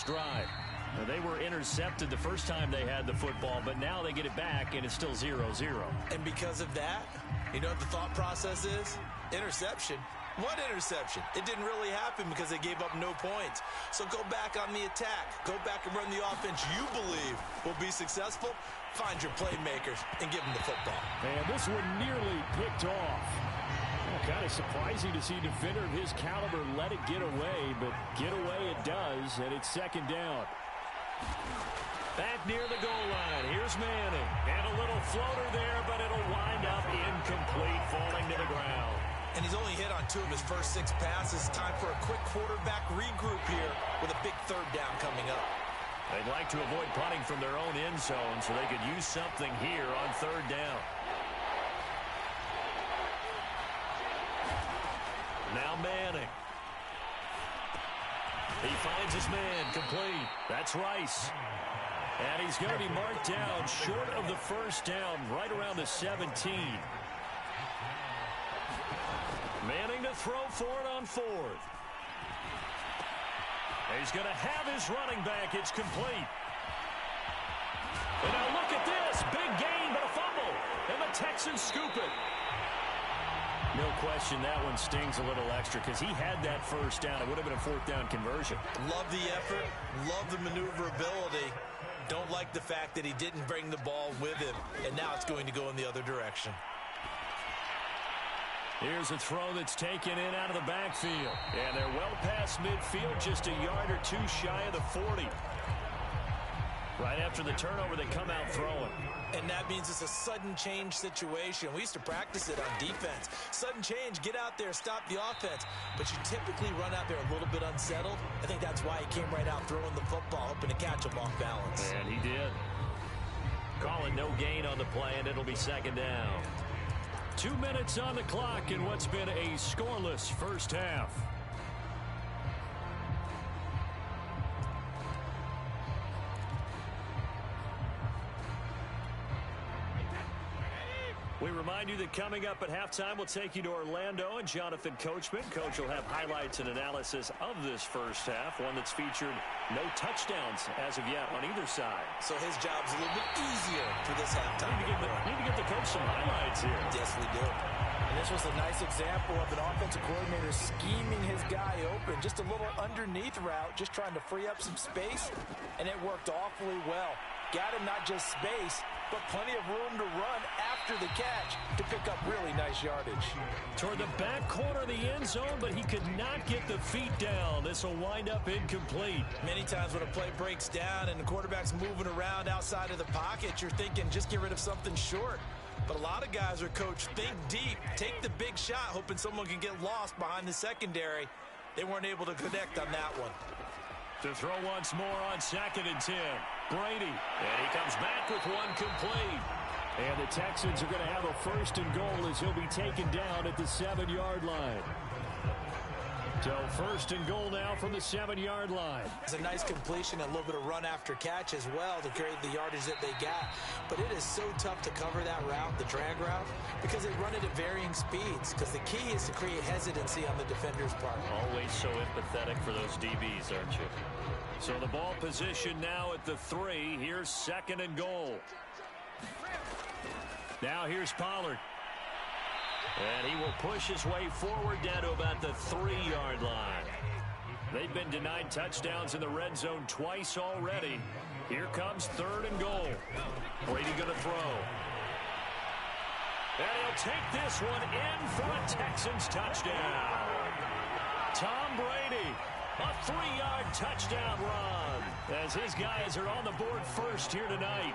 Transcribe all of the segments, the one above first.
drive. They were intercepted the first time they had the football, but now they get it back, and it's still 0-0. And because of that, you know what the thought process is? Interception. What interception? It didn't really happen because they gave up no points. So go back on the attack. Go back and run the offense you believe will be successful. Find your playmakers and give them the football. And this one nearly picked off. Kind of surprising to see a defender of his caliber let it get away, but get away it does, and it's second down. Back near the goal line. Here's Manning. And a little floater there, but it'll wind up incomplete, falling to the ground. And he's only hit on 2 of his first 6 passes. Time for a quick quarterback regroup here with a big third down coming up. They'd like to avoid punting from their own end zone so they could use something here on third down. Now Manning. He finds his man complete. That's Rice. And he's going to be marked down short of the first down, right around the 17. Manning to throw for it on 4th. He's going to have his running back. It's complete. And now look at this. Big gain, but a fumble. And the Texans scoop it. No question that one stings a little extra because he had that first down. It would have been a 4th down conversion. Love the effort. Love the maneuverability. Don't like the fact that he didn't bring the ball with him. And now it's going to go in the other direction. Here's a throw that's taken in out of the backfield. And they're well past midfield, just a yard or 2 shy of the 40. Right after the turnover, they come out throwing. And that means it's a sudden change situation. We used to practice it on defense. Sudden change, get out there, stop the offense. But you typically run out there a little bit unsettled. I think that's why he came right out throwing the football, hoping to catch him off balance. And he did. Calling no gain on the play, and it'll be second down. 2 minutes on the clock in what's been a scoreless first half. We remind you that coming up at halftime, we'll take you to Orlando and Jonathan Coachman. Coach will have highlights and analysis of this first half, one that's featured no touchdowns as of yet on either side. So his job's a little bit easier for this halftime. Need to get the coach some highlights here. Yes, we do. And this was a nice example of an offensive coordinator scheming his guy open. Just a little underneath route, just trying to free up some space, and it worked awfully well. Got him not just space, but plenty of room to run after the catch to pick up really nice yardage. Toward the back corner of the end zone, but he could not get the feet down. This will wind up incomplete. Many times when a play breaks down and the quarterback's moving around outside of the pocket, you're thinking just get rid of something short. But a lot of guys are coached, think deep, take the big shot, hoping someone can get lost behind the secondary. They weren't able to connect on that one. To throw once more on 2nd and 10. Brady. And he comes back with one complete. And the Texans are going to have a 1st and goal as he'll be taken down at the 7-yard line. So 1st and goal now from the 7-yard line. It's a nice completion and a little bit of run after catch as well to create the yardage that they got. But it is so tough to cover that route, the drag route, because they run it at varying speeds. Because the key is to create hesitancy on the defender's part. Always so empathetic for those DBs, aren't you? So the ball position now at the 3. Here's 2nd and goal. Now here's Pollard. And he will push his way forward down to about the 3-yard line. They've been denied touchdowns in the red zone twice already. Here comes 3rd and goal. Brady going to throw. And he'll take this one in for a Texans touchdown. Tom Brady, a 3-yard touchdown run as his guys are on the board first here tonight.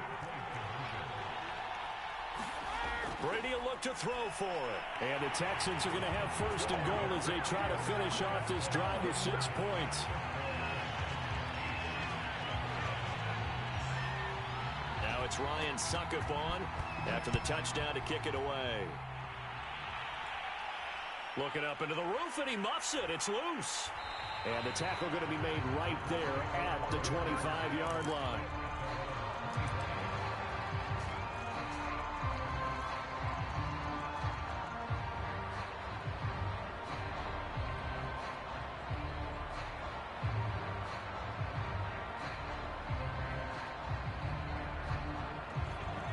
Brady will look to throw for it. And the Texans are going to have 1st and goal as they try to finish off this drive with 6 points. Now it's Ryan Suckup on after the touchdown to kick it away. Looking up into the roof, and he muffs it. It's loose. And the tackle going to be made right there at the 25-yard line.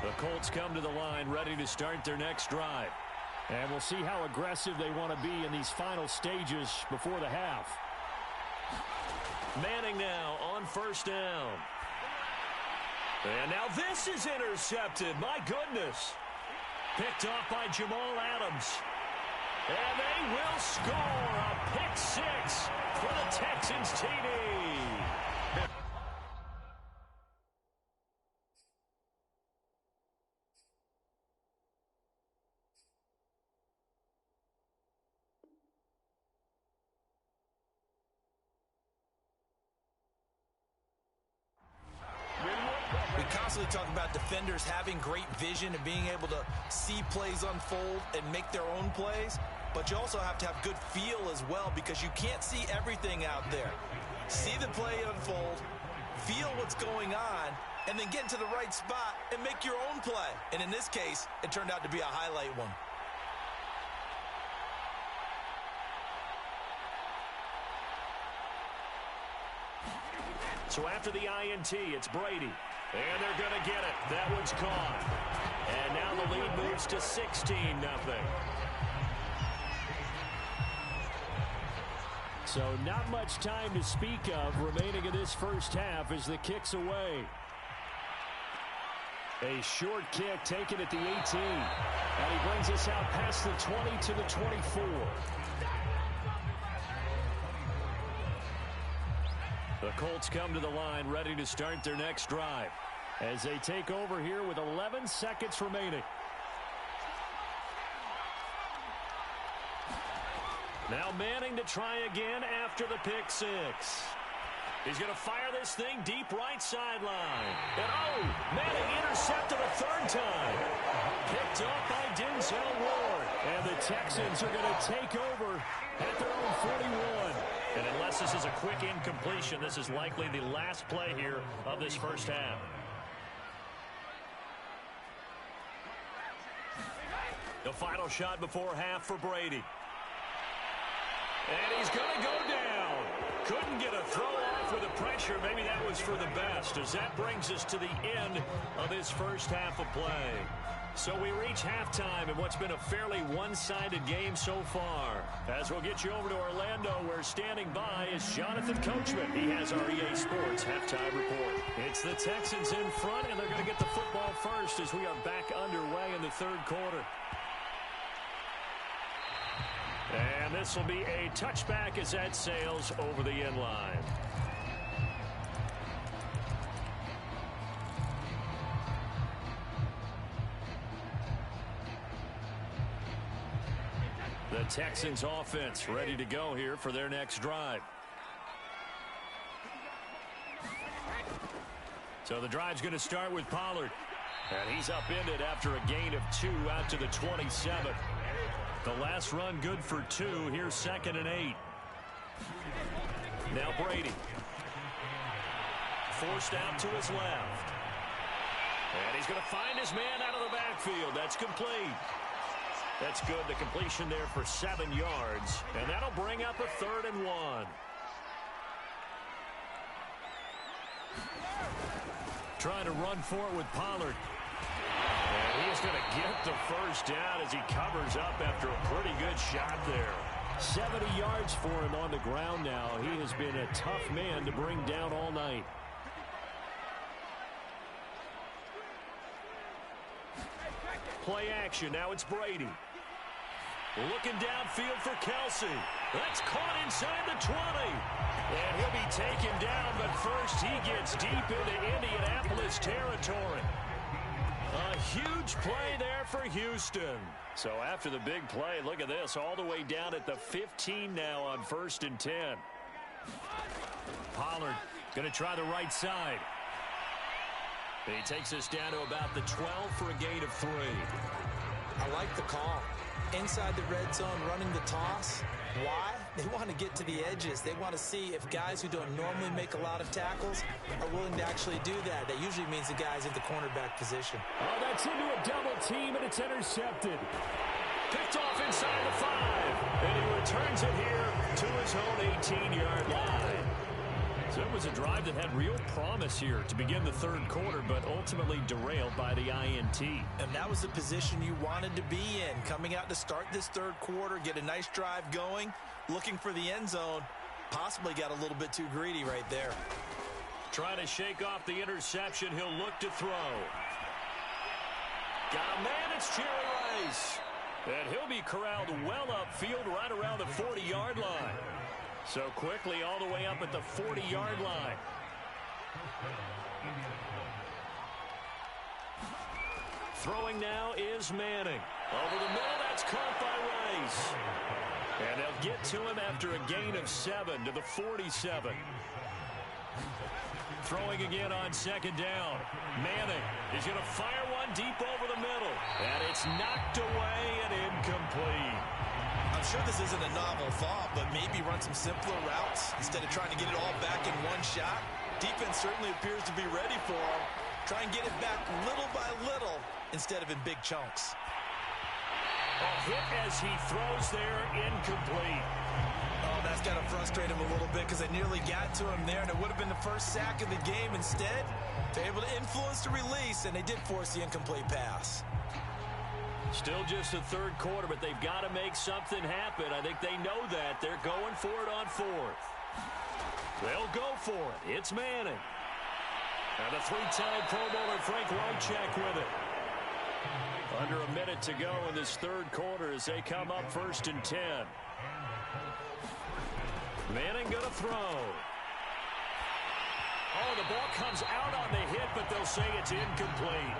The Colts come to the line ready to start their next drive. And we'll see how aggressive they want to be in these final stages before the half. Manning now on first down. And now this is intercepted. My goodness. Picked off by Jamal Adams. And they will score a pick six for the Texans TD. We constantly talk about defenders having great vision and being able to see plays unfold and make their own plays, but you also have to have good feel as well because you can't see everything out there. See the play unfold, feel what's going on, and then get into the right spot and make your own play. And in this case, it turned out to be a highlight one. So after the INT, it's Brady. And they're going to get it. That one's caught. And now the lead moves to 16-0. So not much time to speak of remaining in this first half as the kick's away. A short kick taken at the 18. And he brings us out past the 20 to the 24. The Colts come to the line ready to start their next drive as they take over here with 11 seconds remaining. Now Manning to try again after the pick six. He's going to fire this thing deep right sideline. And oh, Manning intercepted a third time. Picked off by Denzel Ward. And the Texans are going to take over at their own 41. And unless this is a quick incompletion, this is likely the last play here of this first half. The final shot before half for Brady. And he's going to go down. Couldn't get a throw off with the pressure. Maybe that was for the best, as that brings us to the end of his first half of play. So we reach halftime in what's been a fairly one-sided game so far. As we'll get you over to Orlando, where standing by is Jonathan Coachman. He has our EA Sports halftime report. It's the Texans in front, and they're going to get the football first as we are back underway in the third quarter. And this will be a touchback as that sails over the end line. The Texans offense ready to go here for their next drive. So the drive's going to start with Pollard. And he's upended after a gain of 2 out to the 27. The last run good for 2. Here's 2nd and 8. Now Brady. Forced out to his left. And he's going to find his man out of the backfield. That's complete. That's good. The completion there for 7 yards. And that'll bring up a 3rd and 1. Trying to run for it with Pollard. And he is going to get the first down as he covers up after a pretty good shot there. 70 yards for him on the ground now. He has been a tough man to bring down all night. Play action. Now it's Brady. Looking downfield for Kelsey. That's caught inside the 20. And he'll be taken down, but first he gets deep into Indianapolis territory. A huge play there for Houston. So after the big play, look at this, all the way down at the 15 now on 1st and 10. Pollard going to try the right side. He takes us down to about the 12 for a gain of 3. I like the call. Inside the red zone, running the toss. Why? They want to get to the edges. They want to see if guys who don't normally make a lot of tackles are willing to actually do that. That usually means the guy's in the cornerback position. Oh, that's into a double team, and it's intercepted. Picked off inside the 5. And he returns it here to his own 18-yard line. So it was a drive that had real promise here to begin the third quarter, but ultimately derailed by the INT. And that was the position you wanted to be in. Coming out to start this third quarter, get a nice drive going, looking for the end zone. Possibly got a little bit too greedy right there. Trying to shake off the interception. He'll look to throw. Got a man, it's Jerry Rice. And he'll be corralled well upfield right around the 40-yard line. So quickly all the way up at the 40-yard line. Throwing now is Manning. Over the middle, that's caught by Rice. And they'll get to him after a gain of 7 to the 47. Throwing again on second down. Manning is going to fire one deep over the middle. And it's knocked away and incomplete. I'm sure this isn't a novel thought, but maybe run some simpler routes instead of trying to get it all back in one shot. Defense certainly appears to be ready for him. Try and get it back little by little instead of in big chunks. A hit as he throws there, incomplete. Oh, that's got to frustrate him a little bit because they nearly got to him there, and it would have been the first sack of the game. Instead, they're able to influence the release, and they did force the incomplete pass. Still just the third quarter, but they've got to make something happen. I think they know that. They're going for it on fourth. They'll go for it. It's Manning. And the three-time Pro Bowler Frank Wycheck with it. Under a minute to go in this third quarter as they come up 1st and 10. Manning going to throw. Oh, the ball comes out on the hit, but they'll say it's incomplete.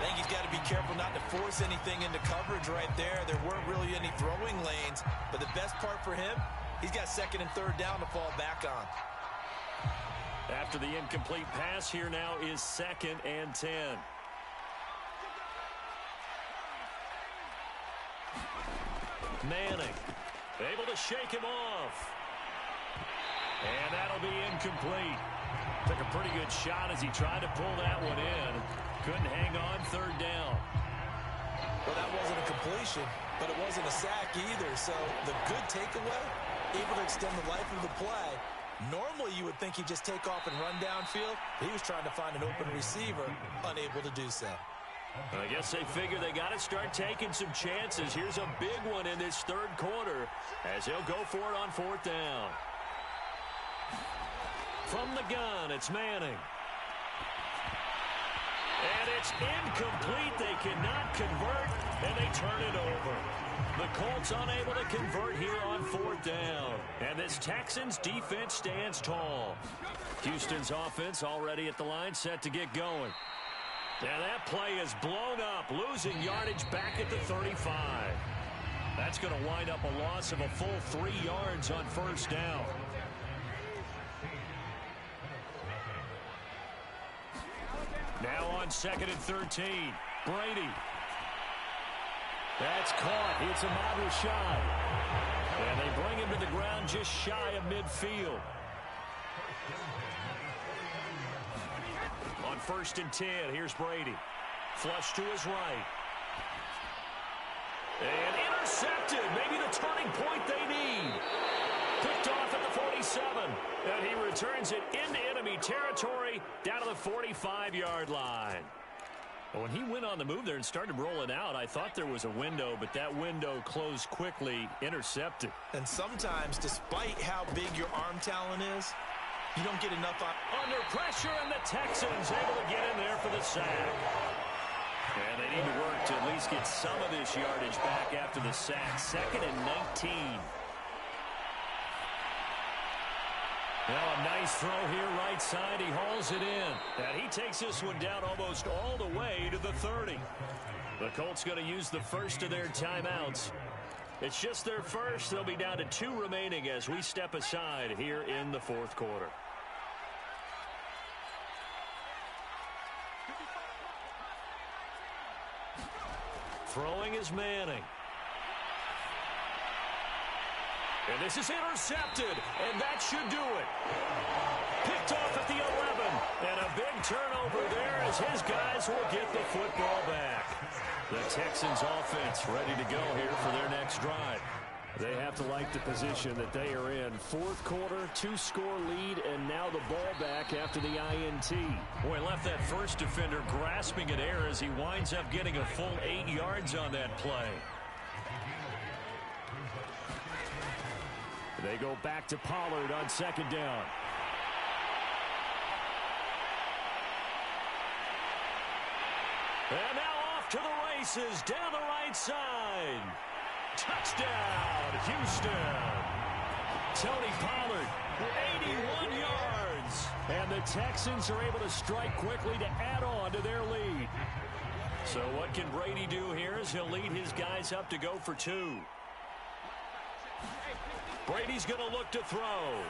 I think he's got to be careful not to force anything into coverage right there. There weren't really any throwing lanes, but the best part for him, he's got second and third down to fall back on. After the incomplete pass, here now is 2nd and 10. Manning able to shake him off. And that'll be incomplete. Took a pretty good shot as he tried to pull that one in. Couldn't hang on, third down. Well, that wasn't a completion, but it wasn't a sack either. So the good takeaway, able to extend the life of the play. Normally you would think he'd just take off and run downfield. He was trying to find an open receiver, unable to do so. I guess they figure they got to start taking some chances. Here's a big one in this third quarter as he'll go for it on 4th down. From the gun, it's Manning. And it's incomplete. They cannot convert, and they turn it over. The Colts unable to convert here on 4th down. And this Texans defense stands tall. Houston's offense already at the line, set to get going. And that play is blown up, losing yardage back at the 35. That's going to wind up a loss of a full 3 yards on 1st down. Now on 2nd and 13, Brady. That's caught. It's Ahmad Rashad. And they bring him to the ground just shy of midfield. On 1st and 10, here's Brady. Flush to his right. And intercepted. Maybe the turning point they need. Picked off at the 47. And he returns it into enemy territory down to the 45-yard line. When he went on the move there and started rolling out, I thought there was a window, but that window closed quickly, intercepted. And sometimes, despite how big your arm talent is, you don't get enough on. Under pressure, and the Texans able to get in there for the sack. And they need to work to at least get some of this yardage back after the sack. 2nd and 19. Now a nice throw here right side. He hauls it in. And he takes this one down almost all the way to the 30. The Colts going to use the first of their timeouts. It's just their first. They'll be down to 2 remaining as we step aside here in the 4th quarter. Throwing is Manning. And this is intercepted, and that should do it. Picked off at the 11, and a big turnover there as his guys will get the football back. The Texans offense ready to go here for their next drive. They have to like the position that they are in. Fourth quarter, 2-score lead, and now the ball back after the INT. Boy, left that first defender grasping at air as he winds up getting a full 8 yards on that play. They go back to Pollard on second down. And now off to the races down the right side. Touchdown, Houston. Tony Pollard, 81 yards. And the Texans are able to strike quickly to add on to their lead. So what can Brady do here as he'll lead his guys up to go for 2. Brady's going to look to throw.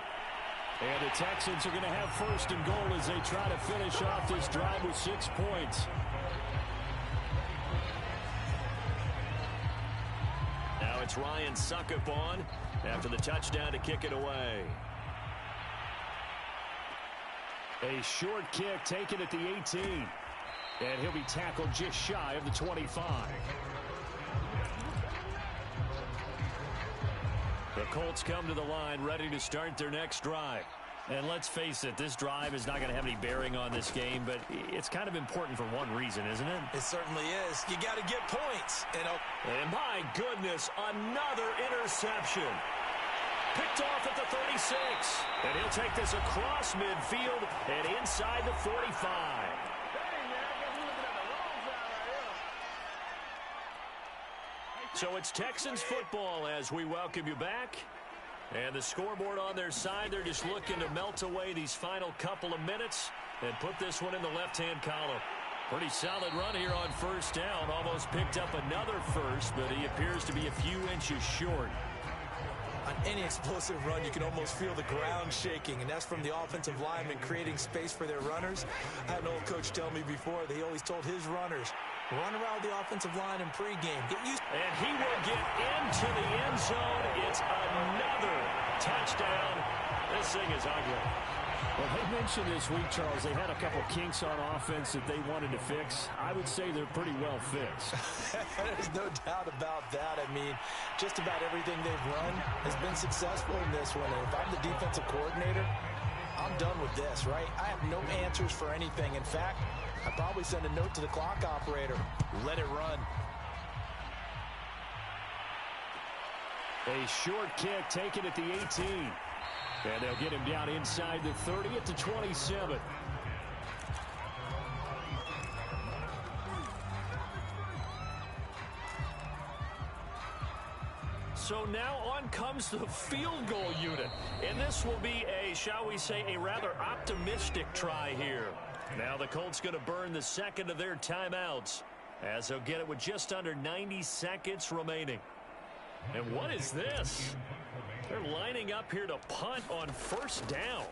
And the Texans are going to have first and goal as they try to finish off this drive with 6 points. Now it's Ryan Suckup on after the touchdown to kick it away. A short kick taken at the 18. And he'll be tackled just shy of the 25. The Colts come to the line ready to start their next drive. And let's face it, this drive is not going to have any bearing on this game, but it's kind of important for one reason, isn't it? It certainly is. You got to get points. And my goodness, another interception. Picked off at the 36. And he'll take this across midfield and inside the 45. So it's Texans football as we welcome you back. And the scoreboard on their side, they're just looking to melt away these final couple of minutes and put this one in the left-hand column. Pretty solid run here on first down. Almost picked up another first, but he appears to be a few inches short. On any explosive run, you can almost feel the ground shaking, and that's from the offensive linemen creating space for their runners. I had an old coach tell me before that he always told his runners, run around the offensive line in pregame. And he will get into the end zone. It's another touchdown. This thing is ugly. Well, they mentioned this week, Charles, they had a couple kinks on offense that they wanted to fix. I would say they're pretty well fixed. There's no doubt about that. I mean, just about everything they've run has been successful in this one. And if I'm the defensive coordinator, I'm done with this, right? I have no answers for anything. In fact, I'd probably send a note to the clock operator. Let it run. A short kick taken at the 18. And they'll get him down inside the 30 at the 27. So now on comes the field goal unit. And this will be a, shall we say, a rather optimistic try here. Now the Colts going to burn the second of their timeouts as they'll get it with just under 90 seconds remaining. And what is this? They're lining up here to punt on first down.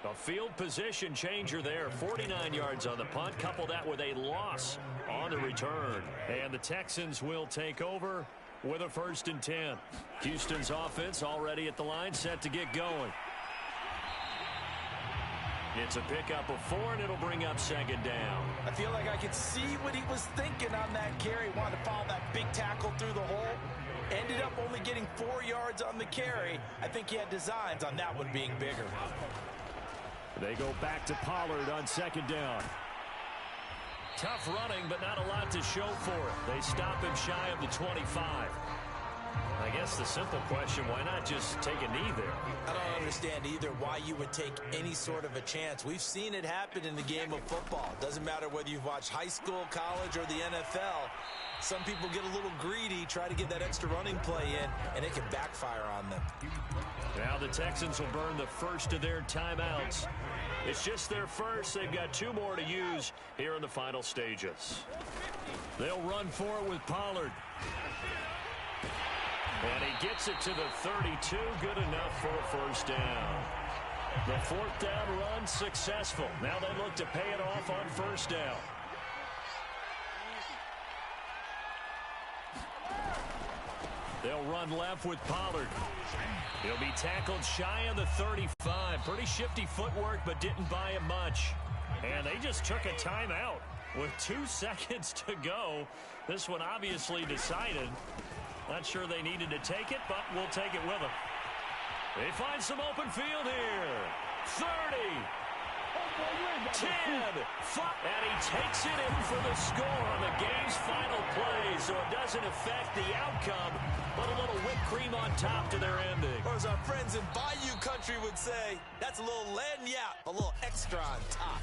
A field position changer there. 49 yards on the punt. Couple that with a loss on the return. And the Texans will take over with a 1st and 10. Houston's offense already at the line, set to get going. It's a pickup of 4, and it'll bring up second down. I feel like I could see what he was thinking on that carry. Wanted to follow that big tackle through the hole. Ended up only getting 4 yards on the carry. I think he had designs on that one being bigger. They go back to Pollard on second down. Tough running, but not a lot to show for it. They stop him shy of the 25. I guess the simple question, why not just take a knee there? I don't understand either why you would take any sort of a chance. We've seen it happen in the game of football. Doesn't matter whether you've watched high school, college, or the NFL. Some people get a little greedy, try to get that extra running play in, and it can backfire on them. Now the Texans will burn the first of their timeouts. It's just their first. They've got 2 more to use here in the final stages. They'll run for it with Pollard. And he gets it to the 32. Good enough for a first down. The 4th down run successful. Now they look to pay it off on first down. They'll run left with Pollard. He'll be tackled shy of the 35. Pretty shifty footwork, but didn't buy him much. And they just took a timeout with 2 seconds to go. This one obviously decided. Not sure they needed to take it, but we'll take it with them. They find some open field here. 30. 10. And he takes it in for the score on the game's final play. So it doesn't affect the outcome, but a little whipped cream on top to their ending. Or as our friends in Bayou country would say, that's a little lagniappe, a little extra on top.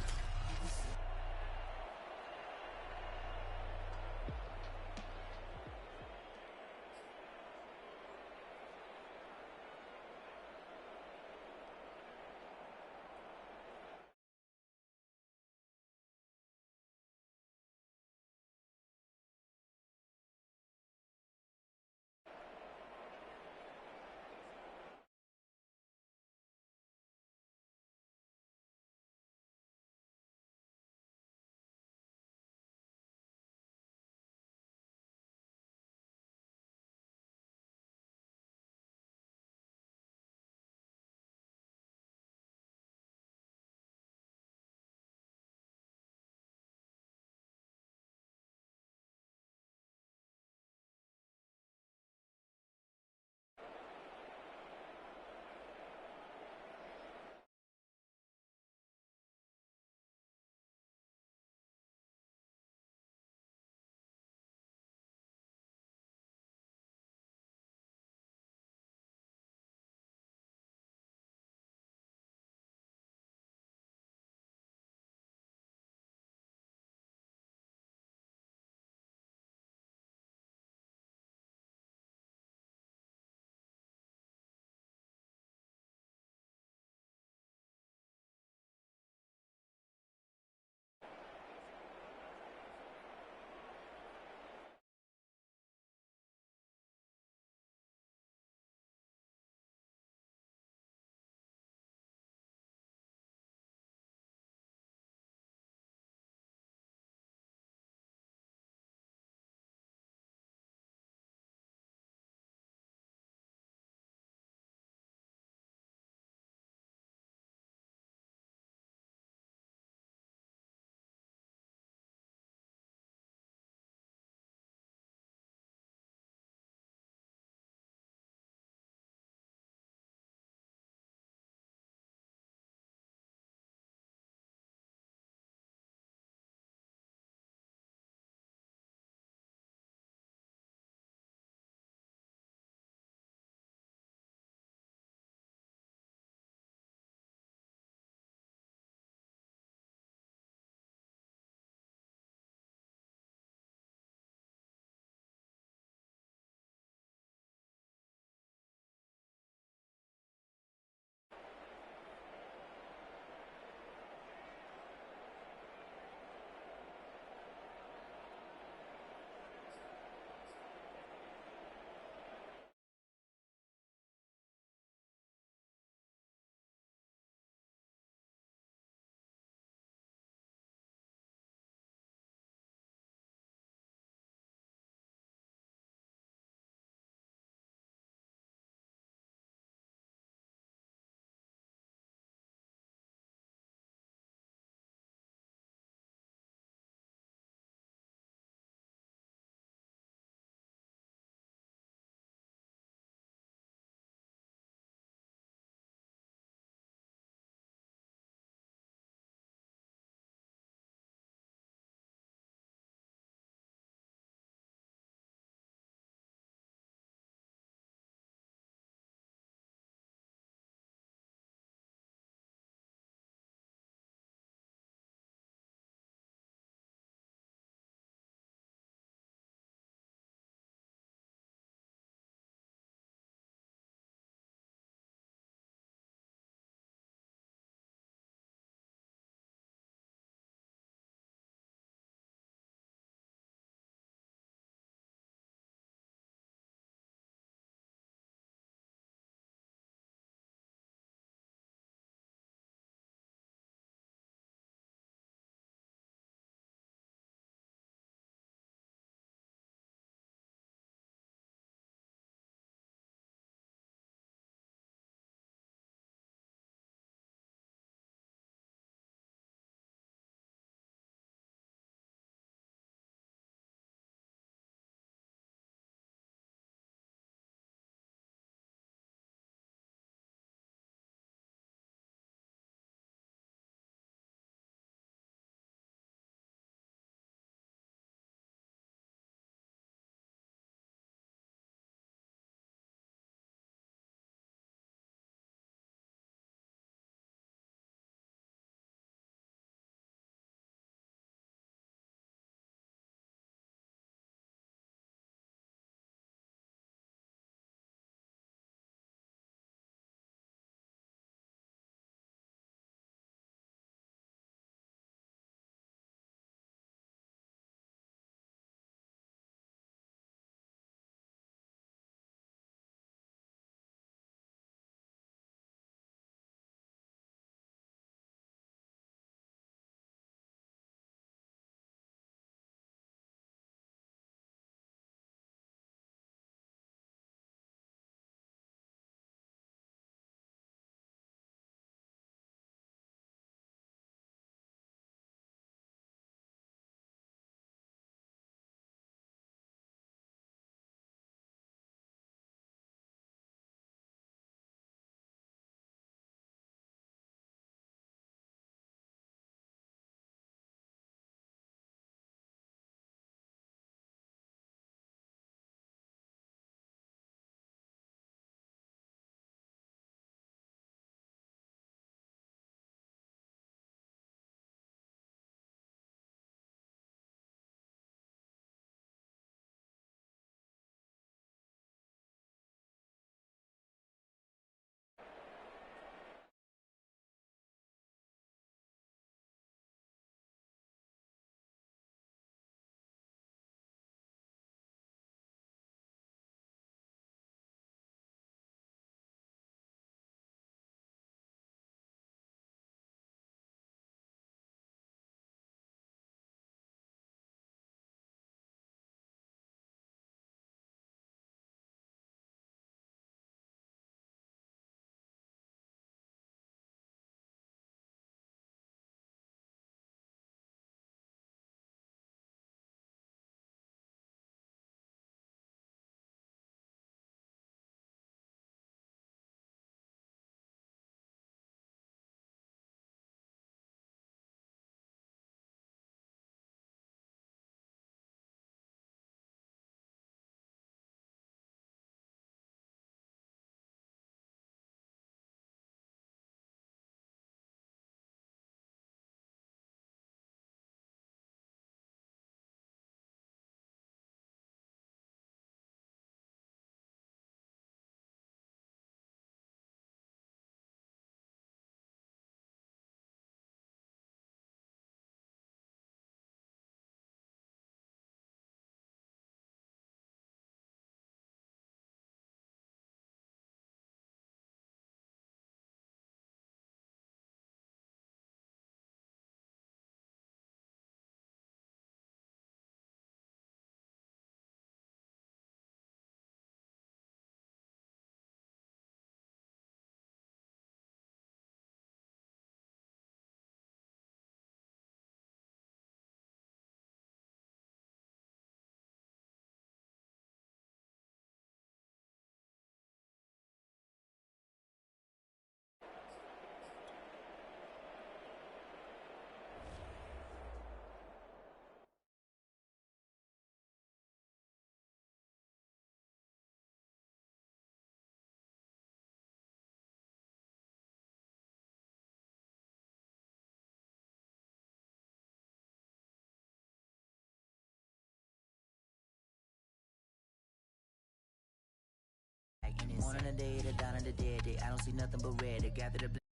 Born on the day, the dawn of the dead day. I don't see nothing but red. They gather the